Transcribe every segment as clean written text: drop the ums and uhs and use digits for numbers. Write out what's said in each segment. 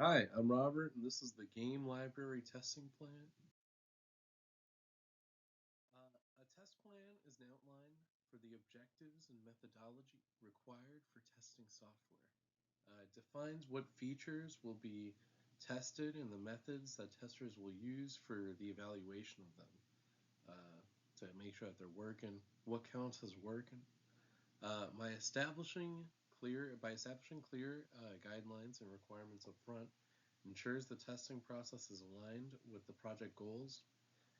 Hi, I'm Robert, and this is the Game Library Testing Plan. A test plan is an outline for the objectives and methodology required for testing software. It defines what features will be tested and the methods that testers will use for the evaluation of them to make sure that they're working, what counts as working. By establishing clear guidelines and requirements up front, ensures the testing process is aligned with the project goals,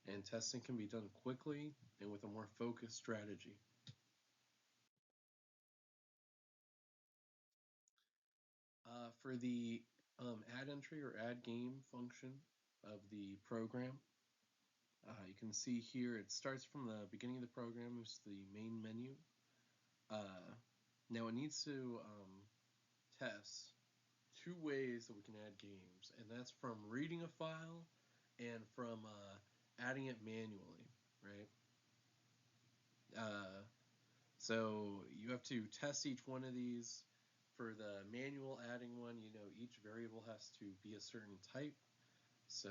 and testing can be done quickly and with a more focused strategy. For the add entry or add game function of the program, you can see here it starts from the beginning of the program, which is the main menu. Now it needs to test two ways that we can add games, and that's from reading a file and from adding it manually, right? Uh, so you have to test each one of these. For the manual adding one, each variable has to be a certain type. So,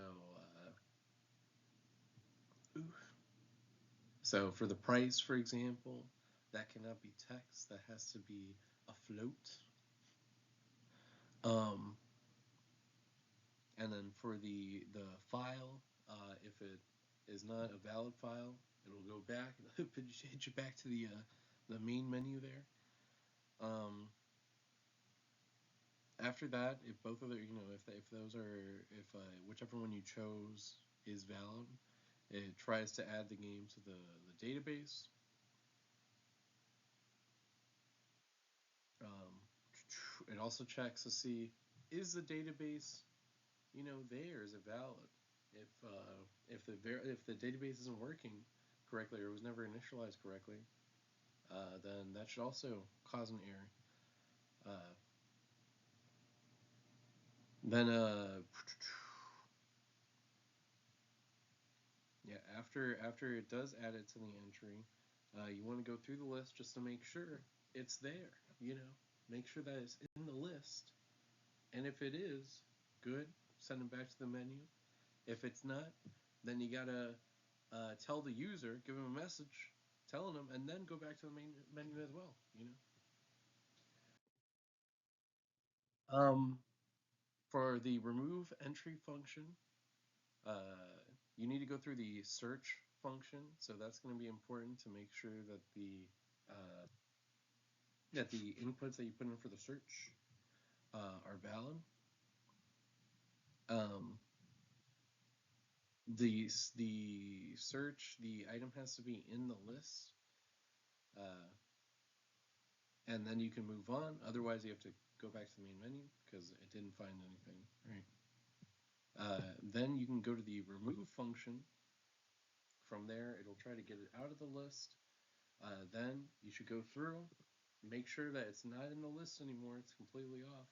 so for the price, for example, that cannot be text. That has to be a float. Um, and then for the file, if it is not a valid file, it'll go back. It'll hit you back to the main menu there. After that, if both of the if those are if whichever one you chose is valid, it tries to add the game to the database. Um, it also checks to see, is the database there, is it valid? If the database isn't working correctly or was never initialized correctly, then that should also cause an error. Uh, then Yeah, after it does add it to the entry, you want to go through the list just to make sure it's there. Make sure that it's in the list, and if it is, good, send it back to the menu. If it's not, then you gotta tell the user, give them a message, telling them, and then go back to the main menu as well. Um, for the remove entry function, uh, you need to go through the search function. So that's going to be important to make sure that uh, the inputs that you put in for the search are valid. Um, the search, the item has to be in the list, uh, and then you can move on. Otherwise, you have to go back to the main menu because it didn't find anything. Right. Then you can go to the remove function. From there, it'll try to get it out of the list. Then you should go through, make sure that it's not in the list anymore, it's completely off,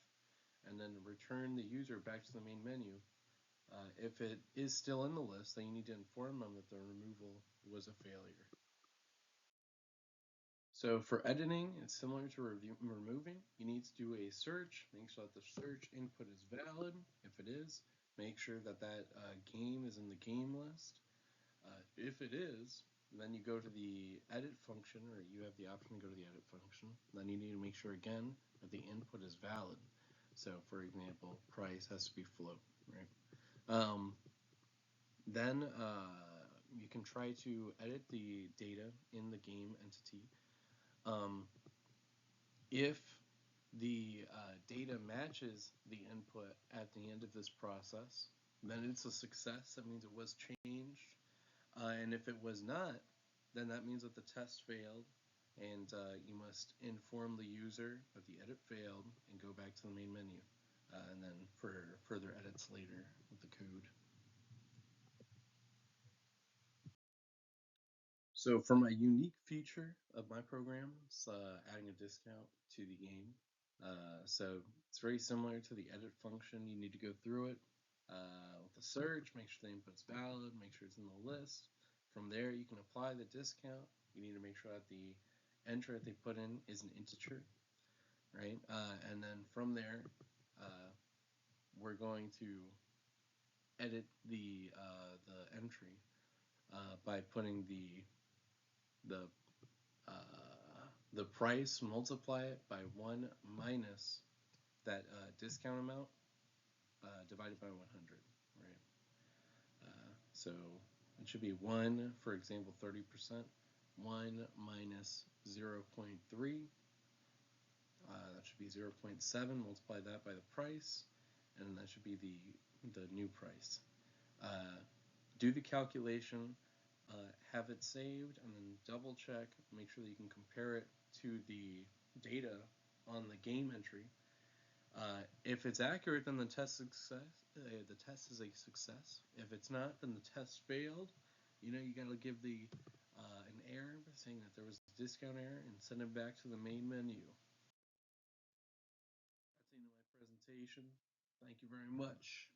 and then return the user back to the main menu. If it is still in the list, then you need to inform them that the removal was a failure. So for editing, it's similar to removing. You need to do a search, make sure that the search input is valid. If it is, make sure that game is in the game list. If it is, then you go to the edit function, or you have the option to go to the edit function. Then you need to make sure again that the input is valid. So, for example, price has to be float, right? Um, then you can try to edit the data in the game entity. Um, if the data matches the input at the end of this process, then it's a success. That means it was changed. And if it was not, then that means that the test failed, and you must inform the user that the edit failed and go back to the main menu, and then for further edits later with the code. So for my unique feature of my program, it's adding a discount to the game. So it's very similar to the edit function. You need to go through it with the search, make sure the input's valid, make sure it's in the list. From there, you can apply the discount. You need to make sure that the entry that they put in is an integer, right? And then from there, uh, we're going to edit the entry by putting the the price, multiply it by 1 minus that discount amount divided by 100, right? So it should be 1, for example, 30%. 1 minus 0.3, that should be 0.7. Multiply that by the price, and that should be the new price. Do the calculation, have it saved, and then double check, make sure that you can compare it to the data on the game entry. If it's accurate, then the test is a success. If it's not, then the test failed. You gotta give the an error saying that there was a discount error and send it back to the main menu. That's the end of my presentation. Thank you very much.